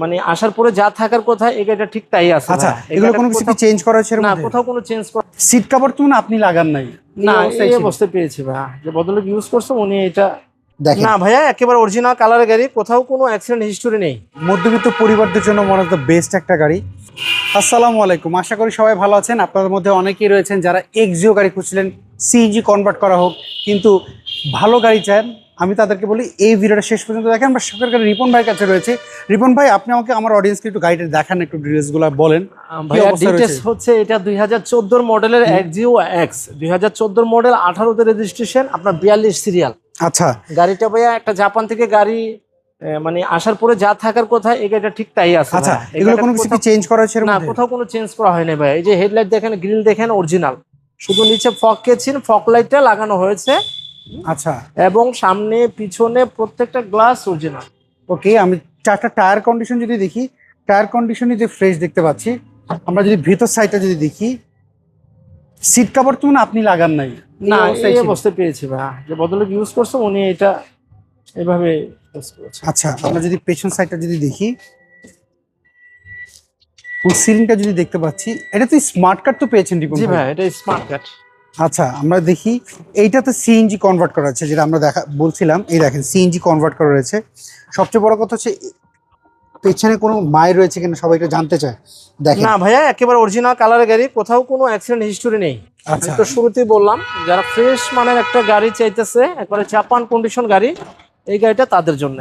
মানে আসার পরে যা থাকার কথা এই গাড়িটা ঠিক তাই আছে। আচ্ছা, এগুলো কোনো কিছু কি চেঞ্জ করা হয়েছে? না, কোথাও কোনো চেঞ্জ করা। সিট কভার তো আপনি লাগান নাই? না, এই অবস্থায় পেয়েছি ভাই, যে ভদ্রলোক ইউজ করছে উনি এটা দেখেন। না ভাইয়া, একেবারে অরিজিনাল কালারের গাড়ি, কোথাও কোনো অ্যাক্সিডেন্ট হিস্টোরি নেই। মধ্যবিত্ত পরিবারদের জন্য ওয়ান অফ দ্য বেস্ট একটা গাড়ি। আসসালামু আলাইকুম, আশা করি সবাই ভালো আছেন। আপনাদের মধ্যে অনেকেই রয়েছেন যারা এক্সিও গাড়ি খুঁজছিলেন, সিএনজি কনভার্ট করা হোক, কিন্তু ভালো গাড়ি চান। আমি তাদেরকে বলি এই ভিডিওটা শেষ পর্যন্ত দেখেন। আমরা শখের গাড়ি রিপন ভাইয়ের কাছে রয়েছে। রিপন ভাই, আপনি আমাকে আমার অডিয়েন্সকে একটু গাড়িটা দেখান, একটু ডিটেইলসগুলো বলেন। ভাইয়া ডিটেইলস হচ্ছে এটা 2014 মডেলের এক্সিও এক্স, 2014 মডেল, 18তে রেজিস্ট্রেশন, আপনার 42 সিরিয়াল। আচ্ছা, গাড়িটা ভাইয়া একটা জাপান থেকে গাড়ি, মানে আসার পরে যা থাকার কথা এই গাড়িটা ঠিক তাই আছে। আচ্ছা, এগুলো কোনো কিছু কি চেঞ্জ করা হয়েছে? না, কোথাও কোনো চেঞ্জ করা হয়নি ভাই। এই যে হেডলাইট দেখেন, গ্রিল দেখেন, অরিজিনাল, শুধু নিচে ফগ কেচিন, ফগ লাইটটা লাগানো হয়েছে। আচ্ছা, এবং সামনে পিছনে প্রত্যেকটা গ্লাস অরিজিনাল। ওকে, আমি চারটা টায়ার কন্ডিশন যদি দেখি, টায়ার কন্ডিশনই যে ফ্রেশ দেখতে পাচ্ছি। আমরা যদি ভিতর সাইডটা যদি দেখি, সিট কভার তো আপনি লাগান নাই? না, এই অবস্থায় পেয়েছি ভাই, যে ভদ্রলোক ইউজ করছে উনি এটা এভাবে ইউজ করেছে। আচ্ছা, আমরা যদি পেছন সাইডটা যদি দেখি, ফুল সিলিংটা যদি দেখতে পাচ্ছি, এটা তো স্মার্ট কার্ড তো পেয়েছেন রিপন জি ভাই? ভাই, এটা স্মার্ট কার্ড। আচ্ছা, আমরা দেখি এইটাতে সিএনজি কনভার্ট করা আছে, যেটা আমরা বলছিলাম। এই দেখেন, সিএনজি কনভার্ট করা রয়েছে। সবচেয়ে বড় কথা হচ্ছে পেছনে কোনো মাই রয়েছে কিনা সবাই একটু জানতে চায়। দেখেন, না ভাইয়া, একেবারে অরিজিনাল কালারের গাড়ি, কোথাও কোনো অ্যাক্সিডেন্ট হিস্টোরি নেই। আচ্ছা, তো শুরুতেই বললাম, যারা ফ্রেশ মানের একটা গাড়ি চাইতেছে, একবারে জাপান কন্ডিশন গাড়ি, এই গাড়িটা তাদের জন্য।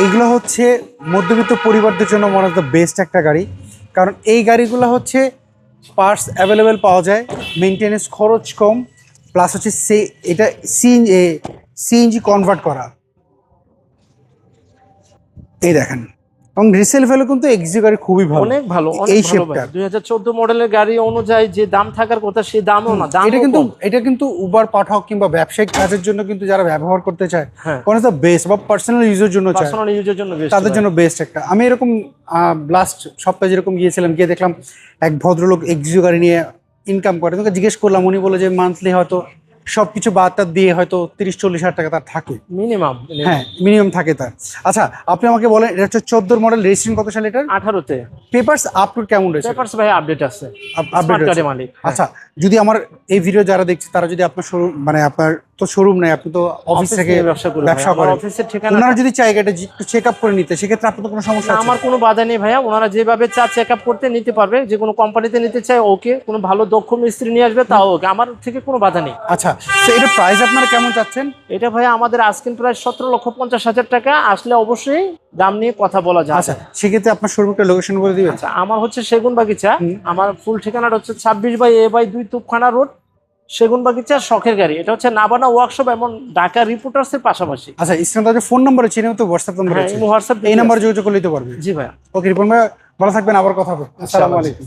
এইগুলো হচ্ছে মধ্যবিত্ত পরিবারদের জন্য ওয়ান অফ দ্য বেস্ট একটা গাড়ি। কারণ এই গাড়িগুলো হচ্ছে পার্টস অ্যাভেলেবেল পাওয়া যায়, মেনটেনেন্স খরচ কম, প্লাস হচ্ছে এটা সিএনজি কনভার্ট করা। এই দেখেন, এবং রিসেল ভ্যালু কিন্তু এক্সিও গাড়ি খুবই ভালো, অনেক ভালো, এই অনেক ভালো ভাই। শেপটা 2014 মডেলের গাড়ি অনুযায়ী যে দাম থাকার কথা সেই দামও না, দাম এটা কিন্তু উবার পাঠাও কিংবা ব্যবসায়িক কাজের জন্য কিন্তু যারা ব্যবহার করতে চায়, হ্যাঁ, ওয়ান অফ দ্য বেস্ট, বা পার্সোনাল ইউজের জন্য চায়, পার্সোনাল ইউজের জন্য বেস্ট, তাদের জন্য বেস্ট একটা। আমি এরকম লাস্ট সপ্তাহে যেরকম গিয়েছিলাম, গিয়ে দেখলাম এক ভদ্রলোক এক্সিও গাড়ি নিয়ে ইনকাম করে। তোকে জিজ্ঞেস করলাম, উনি বলে যে মান্থলি হয়তো সবকিছু বাদটা দিয়ে হয়তো 30-40 হাজার টাকা তার থাকে মিনিমাম। হ্যাঁ, মিনিমাম থাকে তার। আচ্ছা, আপনি আমাকে বলেন, এটা হচ্ছে 14 মডেল, রেজিস্ট্রেশন কত সালে এটার? 18তে। পেপারস আপটু কেমন রয়েছে? পেপারস ভাই আপডেট আছে, আপডেট কার্ডের মালিক। আচ্ছা, যদি আমার এই ভিডিও যারা দেখছে তারা যদি আপনার শোরুম, মানে আপনার তো শোরুম নাই, আপনি তো অফিস থেকে ব্যবসা করেন, অফিসের ঠিকানা, ওনারা যদি চায় এটা একটু চেক আপ করে নিতে, সেক্ষেত্রে আপনার তো কোনো সমস্যা আছে? আমার কোনো বাধা নেই ভাইয়া, ওনারা যেভাবে চা চেক আপ করতে নিতে পারবে, যে কোনো কোম্পানিতে নিতে চায় ওকে, কোনো ভালো দক্ষ মিস্ত্রি নিয়ে আসবে তাও ওকে, আমার থেকে কোনো বাধা নেই। আচ্ছা, তো এটা প্রাইস আপনারা কেমন চাচ্ছেন? এটা ভাইয়া আমাদের আজকের প্রায় 17,50,000 টাকা, আসলে অবশ্যই দাম নিয়ে কথা বলা যায়। আচ্ছা, সেক্ষেত্রে আপনার শোরুমটা লোকেশন বলে দিবেন? আচ্ছা, আমার হচ্ছে সেগুন বাগিচা, আমার ফুল ঠিকানাটা হচ্ছে 26/A/2 তুপখানা রোড, সেগুন বাগিচা, শখের গাড়ি। এটা হচ্ছে নাবানা ওয়ার্কশপ এবং ঢাকা রিপোর্টার্স এর পাশাপাশি। আচ্ছা, স্ক্রিনে যে ফোন নাম্বার আছে, তো হোয়াটসঅ্যাপ নাম্বার আছে, হোয়াটসঅ্যাপ এই নাম্বারে যোগাযোগ করে নিতে পারবে। জি ভাইয়া। ওকে রিপন ভাই, ভালো থাকবেন, আবার কথা হবে। আসসালামু আলাইকুম।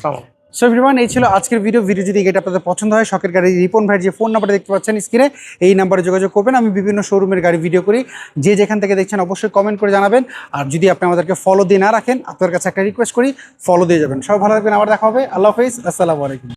সো এভরিওয়ান, এই ছিল আজকের ভিডিও। যদি এটা আপনাদের পছন্দ হয়, শখের গাড়ি রিপন ভাইয়ের যে ফোন নাম্বারটা দেখতে পাচ্ছেন স্ক্রিনে, এই নাম্বারে যোগাযোগ করবেন। আমি বিভিন্ন শোরুমের গাড়ি ভিডিও করি, যে যেখান থেকে দেখছেন অবশ্যই কমেন্ট করে জানাবেন। আর যদি আপনি আমাদেরকে ফলো দিয়ে না রাখেন, আপনার কাছে একটা রিকোয়েস্ট করি, ফলো দিয়ে যাবেন। সবাই ভালো থাকবেন, আবার দেখা হবে। আল্লাহ হাফেজ, আসসালামু আলাইকুম।